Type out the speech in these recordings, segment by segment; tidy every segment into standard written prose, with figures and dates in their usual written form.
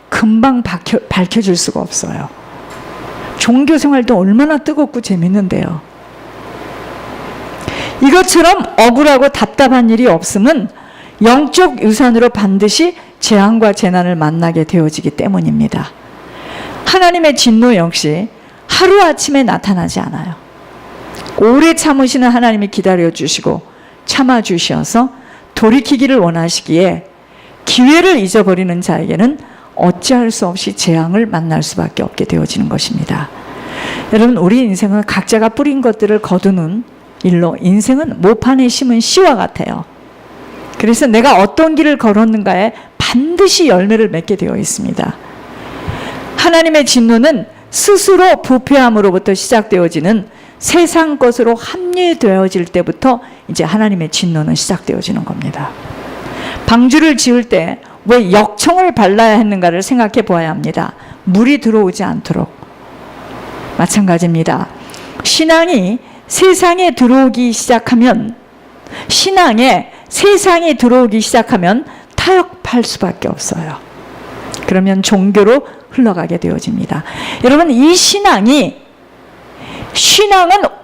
금방 밝혀질 수가 없어요. 종교 생활도 얼마나 뜨겁고 재밌는데요. 이것처럼 억울하고 답답한 일이 없음은 영적 유산으로 반드시 재앙과 재난을 만나게 되어지기 때문입니다. 하나님의 진노 역시 하루아침에 나타나지 않아요. 오래 참으시는 하나님이 기다려주시고 참아주셔서 돌이키기를 원하시기에 기회를 잊어버리는 자에게는 어찌할 수 없이 재앙을 만날 수밖에 없게 되어지는 것입니다. 여러분, 우리 인생은 각자가 뿌린 것들을 거두는 일로 인생은 모판에 심은 씨와 같아요. 그래서 내가 어떤 길을 걸었는가에 반드시 열매를 맺게 되어 있습니다. 하나님의 진노는 스스로 부패함으로부터 시작되어지는 세상 것으로 합리되어질 때부터 이제 하나님의 진노는 시작되어지는 겁니다. 방주를 지을 때 왜 역청을 발라야 했는가를 생각해 보아야 합니다. 물이 들어오지 않도록. 마찬가지입니다. 신앙이 세상에 들어오기 시작하면 타협할 수밖에 없어요. 그러면 종교로 흘러가게 되어집니다. 여러분, 이 신앙은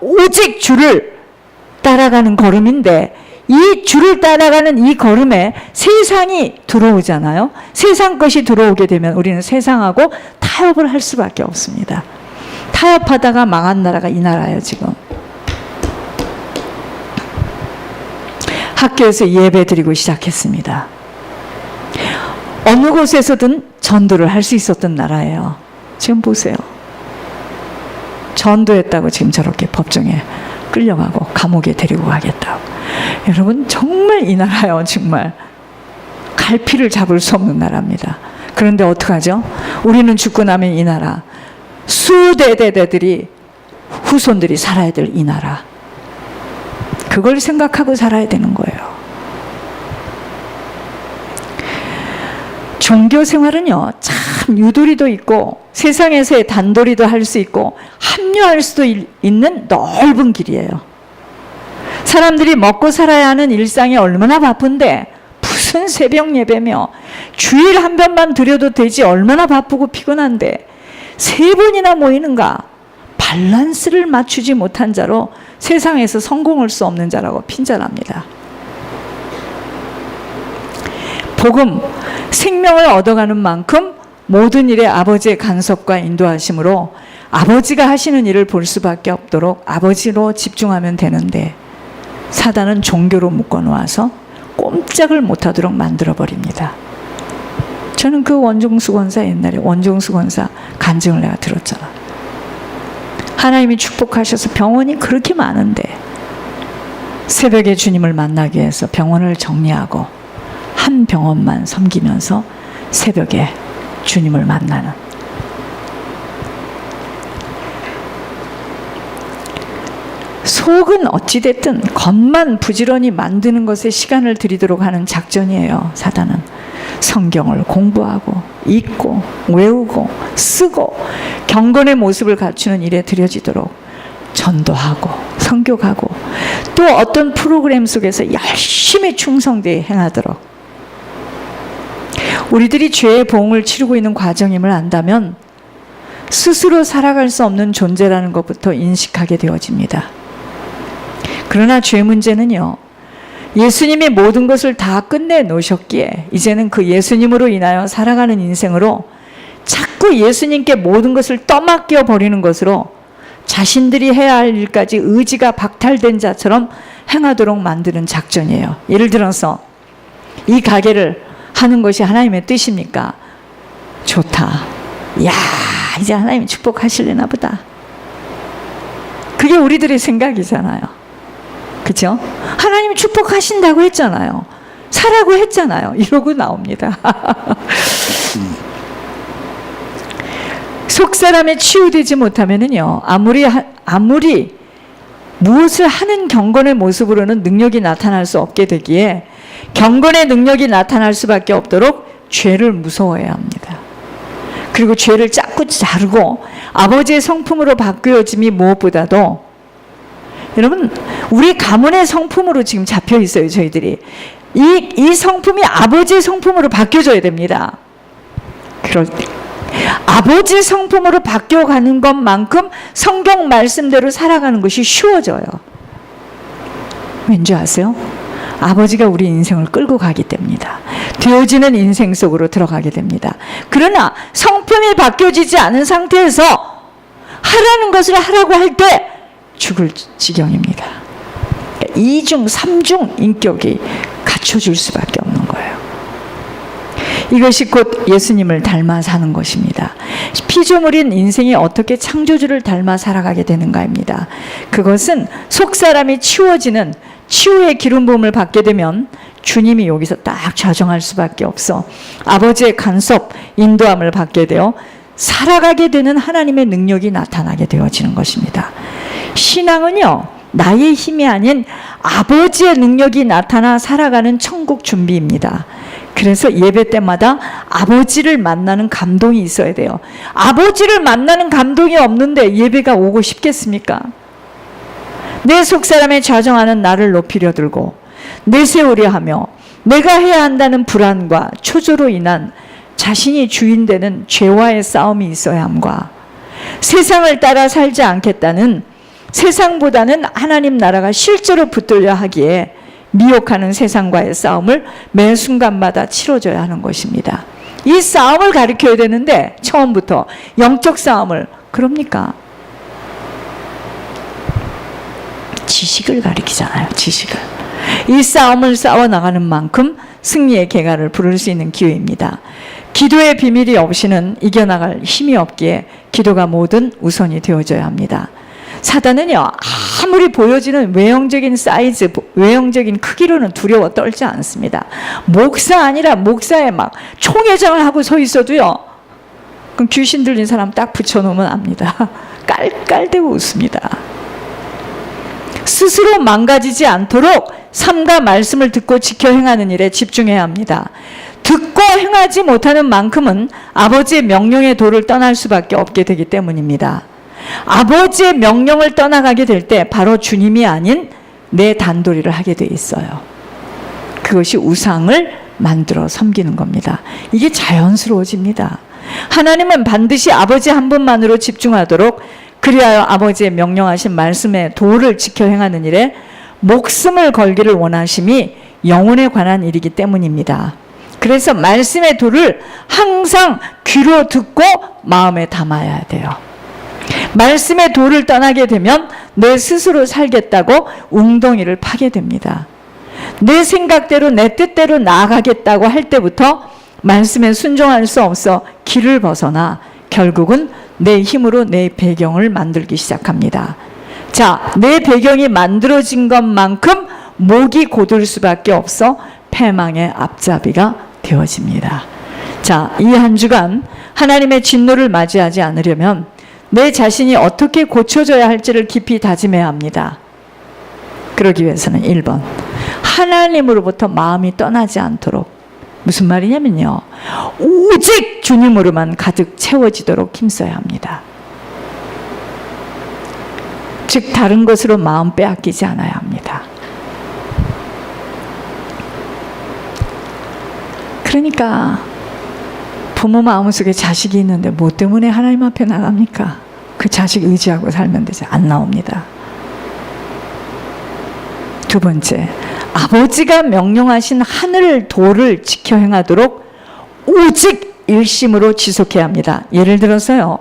오직 주를 따라가는 걸음인데, 이 주를 따라가는 이 걸음에 세상이 들어오잖아요. 세상 것이 들어오게 되면 우리는 세상하고 타협을 할 수밖에 없습니다. 타협하다가 망한 나라가 이 나라예요. 지금 학교에서 예배 드리고 시작했습니다. 어느 곳에서든 전도를 할 수 있었던 나라예요. 지금 보세요. 전도했다고 지금 저렇게 법정에 끌려가고 감옥에 데리고 가겠다고. 여러분, 정말 이 나라요. 정말 갈피를 잡을 수 없는 나라입니다. 그런데 어떡하죠? 우리는 죽고 나면 이 나라, 수대대들이 후손들이 살아야 될 이 나라, 그걸 생각하고 살아야 되는 거예요. 종교 생활은요, 참 유도리도 있고 세상에서의 단도리도 할 수 있고 합류할 수도 있는 넓은 길이에요. 사람들이 먹고 살아야 하는 일상이 얼마나 바쁜데 무슨 새벽 예배며 주일 한 번만 드려도 되지 얼마나 바쁘고 피곤한데 3번이나 모이는가. 밸런스를 맞추지 못한 자로 세상에서 성공할 수 없는 자라고 핀잔합니다. 복음, 생명을 얻어가는 만큼 모든 일에 아버지의 간섭과 인도하심으로 아버지가 하시는 일을 볼 수밖에 없도록 아버지로 집중하면 되는데, 사단은 종교로 묶어놓아서 꼼짝을 못하도록 만들어버립니다. 저는 그 원종수 권사, 옛날에 원종수 권사 간증을 내가 들었잖아. 하나님이 축복하셔서 병원이 그렇게 많은데 새벽에 주님을 만나기 위해서 병원을 정리하고 한 병원만 섬기면서 새벽에 주님을 만나는. 속은 어찌됐든 겉만 부지런히 만드는 것에 시간을 들이도록 하는 작전이에요. 사단은 성경을 공부하고 읽고 외우고 쓰고 경건의 모습을 갖추는 일에 들여지도록 전도하고 선교하고 또 어떤 프로그램 속에서 열심히 충성되게 행하도록. 우리들이 죄의 보응을 치르고 있는 과정임을 안다면 스스로 살아갈 수 없는 존재라는 것부터 인식하게 되어집니다. 그러나 죄 문제는요, 예수님이 모든 것을 다 끝내 놓으셨기에 이제는 그 예수님으로 인하여 살아가는 인생으로 자꾸 예수님께 모든 것을 떠맡겨 버리는 것으로 자신들이 해야 할 일까지 의지가 박탈된 자처럼 행하도록 만드는 작전이에요. 예를 들어서 이 가게를 하는 것이 하나님의 뜻입니까? 좋다. 야, 이제 하나님이 축복하실래나 보다. 그게 우리들의 생각이잖아요. 그죠? 하나님이 축복하신다고 했잖아요. 사라고 했잖아요. 이러고 나옵니다. 속사람에 치유되지 못하면은요, 아무리 무엇을 하는 경건의 모습으로는 능력이 나타날 수 없게 되기에 경건의 능력이 나타날 수밖에 없도록 죄를 무서워해야 합니다. 그리고 죄를 자꾸 자르고 아버지의 성품으로 바뀌어짐이 무엇보다도, 여러분, 우리 가문의 성품으로 지금 잡혀 있어요. 저희들이 이 성품이 아버지의 성품으로 바뀌어져야 됩니다. 아버지 성품으로 바뀌어가는 것만큼 성경 말씀대로 살아가는 것이 쉬워져요. 왠지 아세요? 아버지가 우리 인생을 끌고 가기 때문이다. 되어지는 인생 속으로 들어가게 됩니다. 그러나 성품이 바뀌어지지 않은 상태에서 하라는 것을 하라고 할 때 죽을 지경입니다. 2중, 3중 인격이 갖춰질 수밖에 없는 거예요. 이것이 곧 예수님을 닮아 사는 것입니다. 피조물인 인생이 어떻게 창조주를 닮아 살아가게 되는가입니다. 그것은 속사람이 치워지는 치유의 기름 부음을 받게 되면 주님이 여기서 딱 좌정할 수밖에 없어 아버지의 간섭, 인도함을 받게 되어 살아가게 되는 하나님의 능력이 나타나게 되어지는 것입니다. 신앙은요, 나의 힘이 아닌 아버지의 능력이 나타나 살아가는 천국 준비입니다. 그래서 예배 때마다 아버지를 만나는 감동이 있어야 돼요. 아버지를 만나는 감동이 없는데 예배가 오고 싶겠습니까? 내 속사람의 좌정하는 나를 높이려 들고 내세우려 하며 내가 해야 한다는 불안과 초조로 인한 자신이 주인되는 죄와의 싸움이 있어야 함과 세상을 따라 살지 않겠다는 세상보다는 하나님 나라가 실제로 붙들려 하기에 미혹하는 세상과의 싸움을 매 순간마다 치러줘야 하는 것입니다. 이 싸움을 가르쳐야 되는데 처음부터 영적 싸움을 그럽니까? 지식을 가리키잖아요. 지식을. 이 싸움을 싸워나가는 만큼 승리의 계가를 부를 수 있는 기회입니다. 기도의 비밀이 없이는 이겨나갈 힘이 없기에 기도가 뭐든 우선이 되어져야 합니다. 사단은요, 아무리 보여지는 외형적인 사이즈, 외형적인 크기로는 두려워 떨지 않습니다. 목사 아니라 목사에 막 총회장을 하고 서 있어도요, 그럼 귀신 들린 사람 딱 붙여놓으면 압니다. 깔깔대고 웃습니다. 스스로 망가지지 않도록 삶과 말씀을 듣고 지켜 행하는 일에 집중해야 합니다. 듣고 행하지 못하는 만큼은 아버지의 명령의 도를 떠날 수밖에 없게 되기 때문입니다. 아버지의 명령을 떠나가게 될 때 바로 주님이 아닌 내 단도리를 하게 돼 있어요. 그것이 우상을 만들어 섬기는 겁니다. 이게 자연스러워집니다. 하나님은 반드시 아버지 한 분만으로 집중하도록 그리하여 아버지의 명령하신 말씀의 도를 지켜 행하는 일에 목숨을 걸기를 원하심이 영혼에 관한 일이기 때문입니다. 그래서 말씀의 도를 항상 귀로 듣고 마음에 담아야 돼요. 말씀의 도를 떠나게 되면 내 스스로 살겠다고 웅덩이를 파게 됩니다. 내 생각대로 내 뜻대로 나아가겠다고 할 때부터 말씀에 순종할 수 없어 길을 벗어나 결국은 내 힘으로 내 배경을 만들기 시작합니다. 자, 내 배경이 만들어진 것만큼 목이 곧을 수밖에 없어 패망의 앞잡이가 되어집니다. 자, 이 한 주간 하나님의 진노를 맞이하지 않으려면 내 자신이 어떻게 고쳐져야 할지를 깊이 다짐해야 합니다. 그러기 위해서는 1번, 하나님으로부터 마음이 떠나지 않도록, 무슨 말이냐면요, 오직 주님으로만 가득 채워지도록 힘써야 합니다. 즉 다른 것으로 마음 빼앗기지 않아야 합니다. 그러니까 부모 마음속에 자식이 있는데 뭐 때문에 하나님 앞에 나갑니까? 그 자식 의지하고 살면 되지. 안 나옵니다. 두 번째, 아버지가 명령하신 하늘 도를 지켜 행하도록 오직 일심으로 지속해야 합니다. 예를 들어서요,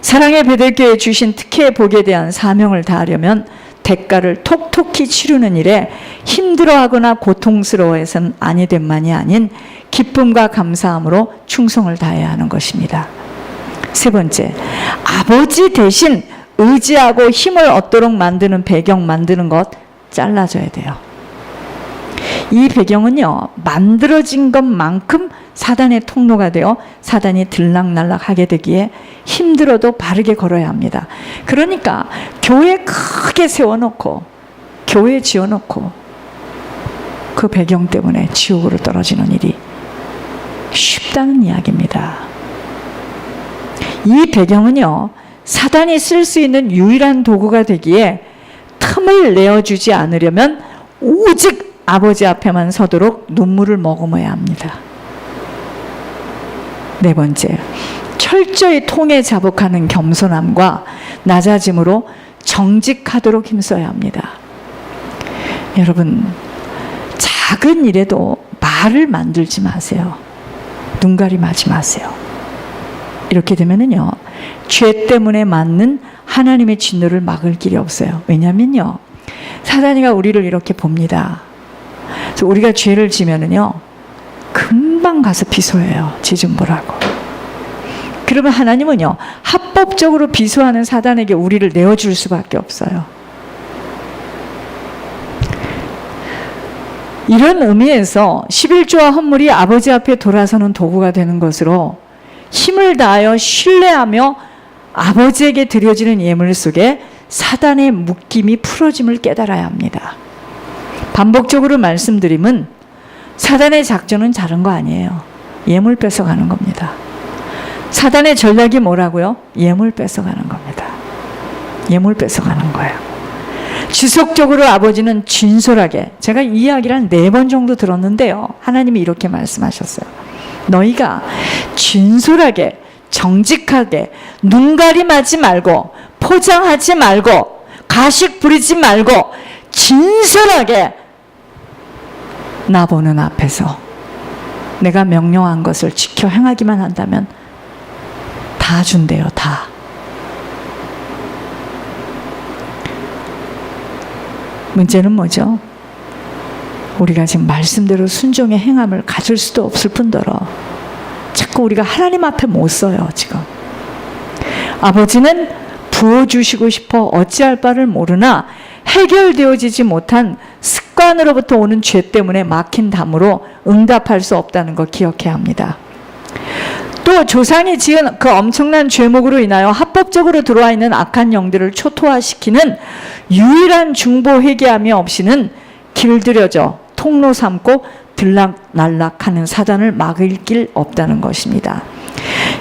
사랑의 베들교에 주신 특혜의 복에 대한 사명을 다하려면 대가를 톡톡히 치르는 일에 힘들어하거나 고통스러워해서는 아니 된만이 아닌 기쁨과 감사함으로 충성을 다해야 하는 것입니다. 세 번째, 아버지 대신 의지하고 힘을 얻도록 만드는 배경 만드는 것 잘라줘야 돼요. 이 배경은요, 만들어진 것만큼 사단의 통로가 되어 사단이 들락날락하게 되기에 힘들어도 바르게 걸어야 합니다. 그러니까 교회 크게 세워놓고 교회 지어놓고 그 배경 때문에 지옥으로 떨어지는 일이 쉽다는 이야기입니다. 이 배경은요, 사단이 쓸 수 있는 유일한 도구가 되기에 틈을 내어주지 않으려면 오직 아버지 앞에만 서도록 눈물을 머금어야 합니다. 네 번째, 철저히 통에 자복하는 겸손함과 낮아짐으로 정직하도록 힘써야 합니다. 여러분, 작은 일에도 말을 만들지 마세요. 눈가림하지 마세요. 이렇게 되면은요, 죄 때문에 맞는 하나님의 진노를 막을 길이 없어요. 왜냐면요, 사단이가 우리를 이렇게 봅니다. 그래서 우리가 죄를 지면은요, 금방 가서 비소해요. 죄 좀 보라고. 그러면 하나님은요, 합법적으로 비소하는 사단에게 우리를 내어줄 수밖에 없어요. 이런 의미에서 11조와 헌물이 아버지 앞에 돌아서는 도구가 되는 것으로 힘을 다하여 신뢰하며 아버지에게 드려지는 예물 속에 사단의 묶임이 풀어짐을 깨달아야 합니다. 반복적으로 말씀드림은 사단의 작전은 다른 거 아니에요. 예물 뺏어가는 겁니다. 사단의 전략이 뭐라고요? 예물 뺏어가는 겁니다. 예물 뺏어가는 거예요. 지속적으로 아버지는 진솔하게, 제가 이 이야기를 한 4번 정도 들었는데요, 하나님이 이렇게 말씀하셨어요. 너희가 진솔하게, 정직하게, 눈가림하지 말고, 포장하지 말고, 가식 부리지 말고, 진솔하게 나 보는 앞에서 내가 명령한 것을 지켜 행하기만 한다면 다 준대요. 다. 문제는 뭐죠? 우리가 지금 말씀대로 순종의 행함을 가질 수도 없을 뿐더러 자꾸 우리가 하나님 앞에 못 서요. 지금 아버지는 부어주시고 싶어 어찌할 바를 모르나 해결되어지지 못한 습관으로부터 오는 죄 때문에 막힌 담으로 응답할 수 없다는 거 기억해야 합니다. 또 조상이 지은 그 엄청난 죄목으로 인하여 합법적으로 들어와 있는 악한 영들을 초토화시키는 유일한 중보 회개함이 없이는 길들여져 통로 삼고 들락날락하는 사단을 막을 길 없다는 것입니다.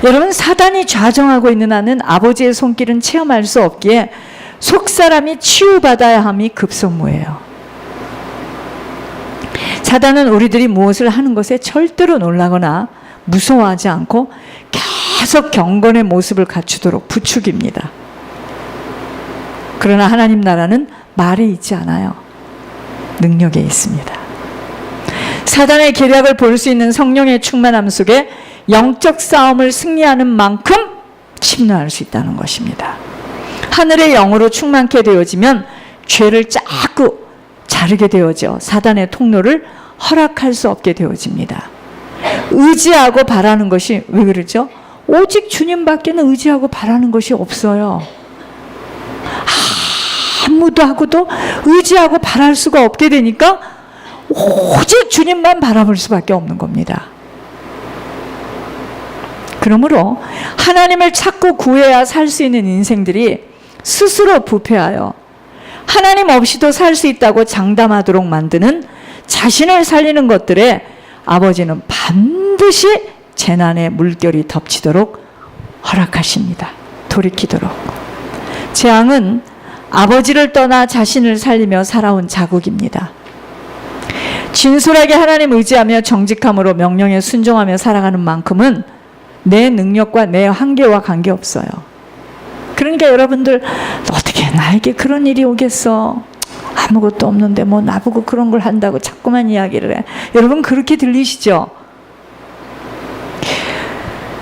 여러분, 사단이 좌정하고 있는 한은 아버지의 손길은 체험할 수 없기에 속사람이 치유받아야 함이 급선무예요. 사단은 우리들이 무엇을 하는 것에 절대로 놀라거나 무서워하지 않고 계속 경건의 모습을 갖추도록 부추깁니다. 그러나 하나님 나라는 말에 있지 않아요. 능력에 있습니다. 사단의 계략을 볼 수 있는 성령의 충만함 속에 영적 싸움을 승리하는 만큼 침노할 수 있다는 것입니다. 하늘의 영으로 충만케 되어지면 죄를 자꾸 자르게 되어져 사단의 통로를 허락할 수 없게 되어집니다. 의지하고 바라는 것이 왜 그러죠? 오직 주님밖에는 의지하고 바라는 것이 없어요. 아무도 하고도 의지하고 바랄 수가 없게 되니까 오직 주님만 바라볼 수밖에 없는 겁니다. 그러므로 하나님을 찾고 구해야 살 수 있는 인생들이 스스로 부패하여 하나님 없이도 살 수 있다고 장담하도록 만드는 자신을 살리는 것들에 아버지는 반드시 재난의 물결이 덮치도록 허락하십니다. 돌이키도록. 재앙은 아버지를 떠나 자신을 살리며 살아온 자국입니다. 진솔하게 하나님 의지하며 정직함으로 명령에 순종하며 살아가는 만큼은 내 능력과 내 한계와 관계없어요. 그러니까 여러분들, 어떻게 나에게 그런 일이 오겠어? 아무것도 없는데 뭐 나보고 그런 걸 한다고 자꾸만 이야기를 해. 여러분, 그렇게 들리시죠?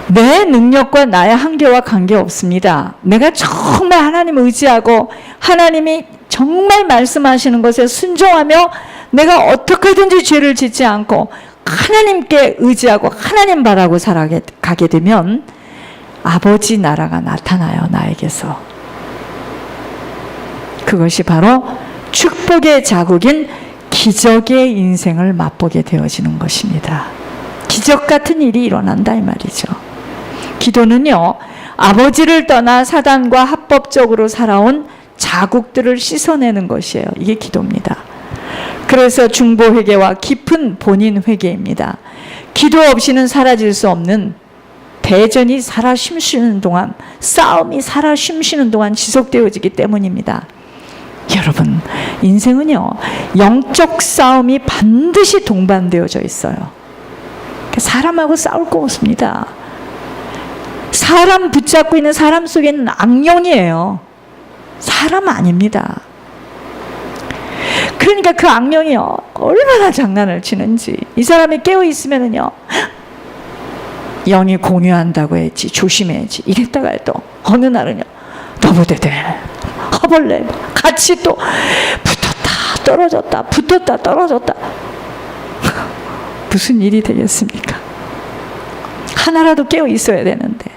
내 능력과 나의 한계와 관계없습니다. 내가 정말 하나님 의지하고 하나님이 정말 말씀하시는 것에 순종하며 내가 어떻게든지 죄를 짓지 않고 하나님께 의지하고 하나님 바라고 살아가게 되면 아버지 나라가 나타나요. 나에게서. 그것이 바로 축복의 자국인 기적의 인생을 맛보게 되어지는 것입니다. 기적 같은 일이 일어난다 이 말이죠. 기도는요, 아버지를 떠나 사단과 합법적으로 살아온 자국들을 씻어내는 것이에요. 이게 기도입니다. 그래서 중보 회개와 깊은 본인 회개입니다. 기도 없이는 사라질 수 없는 대전이 살아 숨쉬는 동안, 싸움이 살아 숨쉬는 동안 지속되어지기 때문입니다. 여러분, 인생은요, 영적 싸움이 반드시 동반되어져 있어요. 사람하고 싸울 거 없습니다. 사람 붙잡고 있는 사람 속에는 악령이에요. 사람 아닙니다. 그러니까 그 악령이 얼마나 장난을 치는지. 이 사람이 깨어 있으면은요, 영이 공유한다고 했지, 조심해야지 이랬다가 또 어느 날은요, 너무대대 허벌레 같이 또 붙었다 떨어졌다 붙었다 떨어졌다. 무슨 일이 되겠습니까? 하나라도 깨어 있어야 되는데.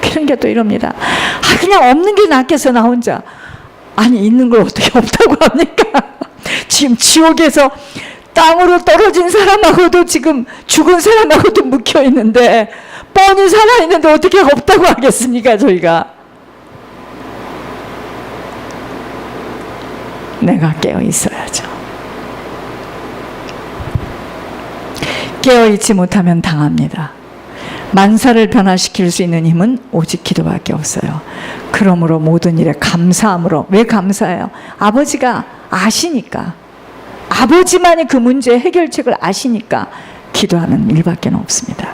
그러니까 또 이럽니다. 그냥 없는 게 낫겠어 나 혼자. 아니, 있는 걸 어떻게 없다고 합니까? 지금 지옥에서 땅으로 떨어진 사람하고도 지금 죽은 사람하고도 묶여 있는데, 뻔히 살아있는데 어떻게 없다고 하겠습니까? 저희가. 내가 깨어 있어야죠. 깨어 있지 못하면 당합니다. 만사를 변화시킬 수 있는 힘은 오직 기도밖에 없어요. 그러므로 모든 일에 감사함으로. 왜 감사해요? 아버지가 아시니까. 아버지만이 그 문제의 해결책을 아시니까 기도하는 일밖에 없습니다.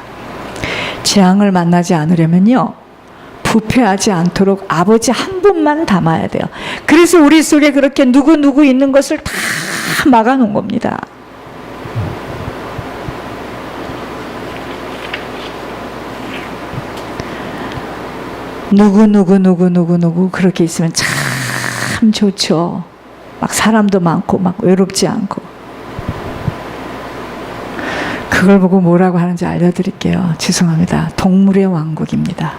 재앙을 만나지 않으려면요, 부패하지 않도록 아버지 한 분만 담아야 돼요. 그래서 우리 속에 그렇게 누구 있는 것을 다 막아놓은 겁니다. 누구 그렇게 있으면 참 좋죠. 막 사람도 많고 막 외롭지 않고. 그걸 보고 뭐라고 하는지 알려드릴게요. 죄송합니다. 동물의 왕국입니다.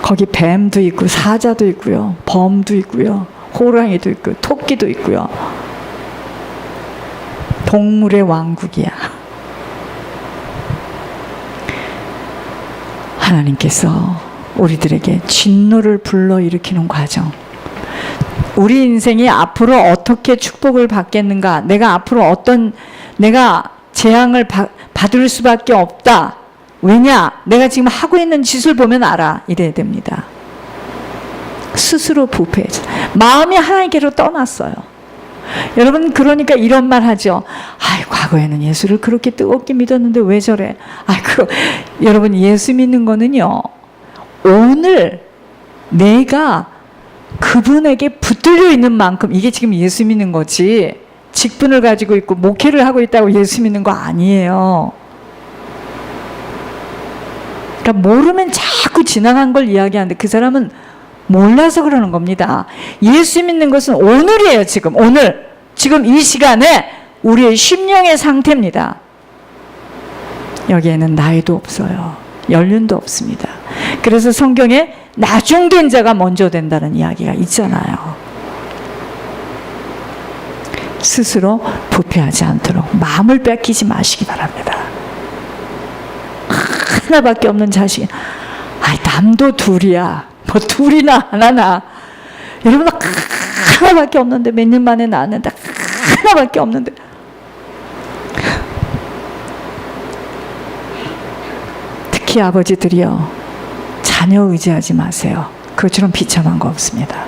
거기 뱀도 있고 사자도 있고요, 범도 있고요, 호랑이도 있고 토끼도 있고요. 동물의 왕국이야. 하나님께서 우리들에게 진노를 불러일으키는 과정, 우리 인생이 앞으로 어떻게 축복을 받겠는가, 내가 재앙을 받을 수밖에 없다. 왜냐? 내가 지금 하고 있는 짓을 보면 알아. 이래야 됩니다. 스스로 부패해져. 마음이 하나님께로 떠났어요. 여러분, 그러니까 이런 말 하죠. 과거에는 예수를 그렇게 뜨겁게 믿었는데 왜 저래? 여러분, 예수 믿는 거는요, 오늘 내가 그분에게 붙들려 있는 만큼, 이게 지금 예수 믿는 거지, 직분을 가지고 있고 목회를 하고 있다고 예수 믿는 거 아니에요. 그러니까 모르면 자꾸 지나간 걸 이야기하는데 그 사람은 몰라서 그러는 겁니다. 예수 믿는 것은 오늘이에요. 지금 이 시간에 우리의 심령의 상태입니다. 여기에는 나이도 없어요. 연륜도 없습니다. 그래서 성경에 나중된 자가 먼저 된다는 이야기가 있잖아요. 스스로 부패하지 않도록 마음을 뺏기지 마시기 바랍니다. 하나밖에 없는 자식. 남도 둘이야. 뭐 둘이나 하나나. 여러분, 하나밖에 없는데 몇 년 만에 낳았는데 하나밖에 없는데. 특히 아버지들이요, 자녀 의지하지 마세요. 그것처럼 비참한 거 없습니다.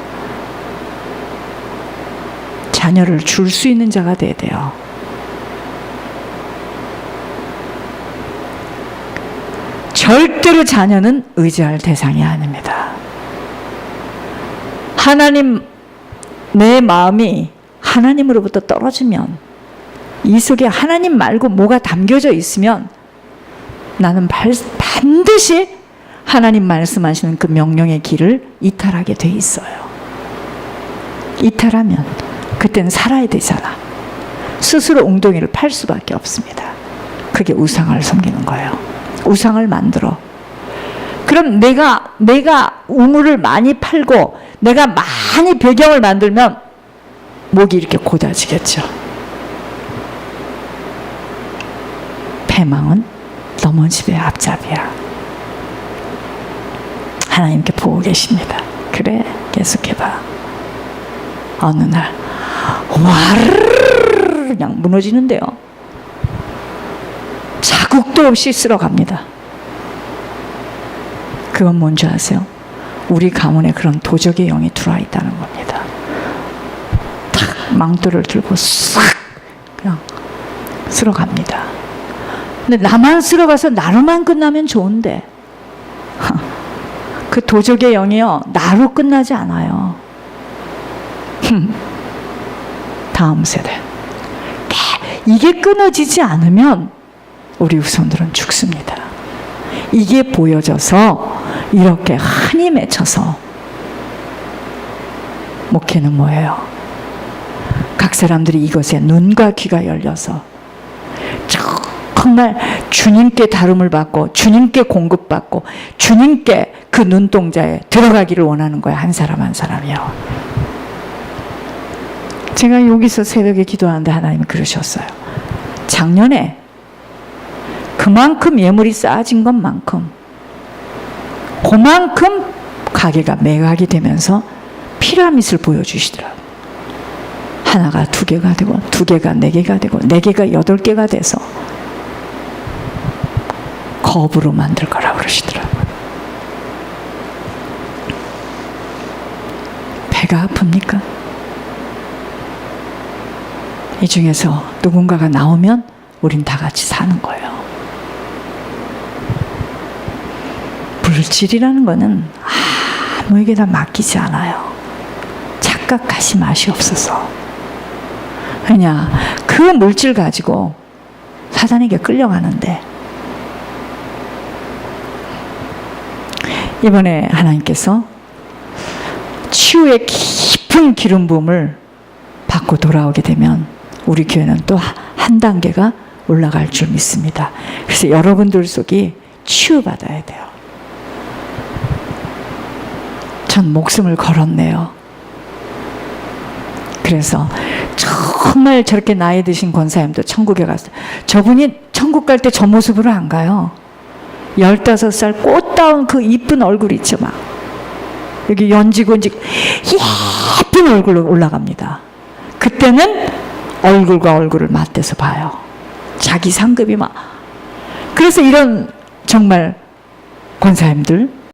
자녀를 줄 수 있는 자가 돼야 돼요. 절대로 자녀는 의지할 대상이 아닙니다. 내 마음이 하나님으로부터 떨어지면, 이 속에 하나님 말고 뭐가 담겨져 있으면 나는 반드시 하나님 말씀하시는 그 명령의 길을 이탈하게 돼 있어요. 이탈하면 그때는 살아야 되잖아. 스스로 웅덩이를 팔 수밖에 없습니다. 그게 우상을 섬기는 거예요. 우상을 만들어. 그럼 내가 우물을 많이 팔고 내가 많이 배경을 만들면 목이 이렇게 곧아지겠죠. 패망은 넘어집의 앞잡이야. 하나님께 보고 계십니다. 그래, 계속해봐. 어느 날 와르르 그냥 무너지는데요, 자국도 없이 쓸어갑니다. 그건 뭔지 아세요? 우리 가문에 그런 도적의 영이 들어와 있다는 겁니다. 탁 망토를 들고 싹 그냥 쓸어갑니다. 근데 나만 쓸어가서 나로만 끝나면 좋은데 그 도적의 영이요 나로 끝나지 않아요. 다음 세대. 이게 끊어지지 않으면 우리 후손들은 죽습니다. 이게 보여져서 이렇게 한이 맺혀서 목회는 뭐예요? 각 사람들이 이것에 눈과 귀가 열려서 정말 주님께 다름을 받고 주님께 공급받고 주님께 그 눈동자에 들어가기를 원하는 거야. 한 사람 한 사람이요. 제가 여기서 새벽에 기도하는데 하나님이 그러셨어요. 작년에 그만큼 예물이 쌓아진 것만큼 그만큼 가게가 매각이 되면서 피라밋을 보여주시더라고요. 하나가 2개가 되고 2개가 4개가 되고 4개가 8개가 돼서 겁으로 만들 거라고 그러시더라고요. 배가 아픕니까? 이 중에서 누군가가 나오면 우린 다 같이 사는 거예요. 물질이라는 거는 아무에게나 맡기지 않아요. 착각하시 마시옵소서. 왜냐, 그 물질 가지고 사단에게 끌려가는데 이번에 하나님께서 치유의 깊은 기름 부음을 받고 돌아오게 되면 우리 교회는 또 한 단계가 올라갈 줄 믿습니다. 그래서 여러분들 속이 치유받아야 돼요. 전 목숨을 걸었네요. 그래서 정말 저렇게 나이 드신 권사님도 천국에 갔어요. 저분이 천국 갈 때 저 모습으로 안 가요. 15살 꽃다운 그 이쁜 얼굴 있죠. 막 여기 연지곤지 예쁜 얼굴로 올라갑니다. 그때는 얼굴과 얼굴을 맞대서 봐요. 자기 상급이 막. 그래서 이런 정말 권사님들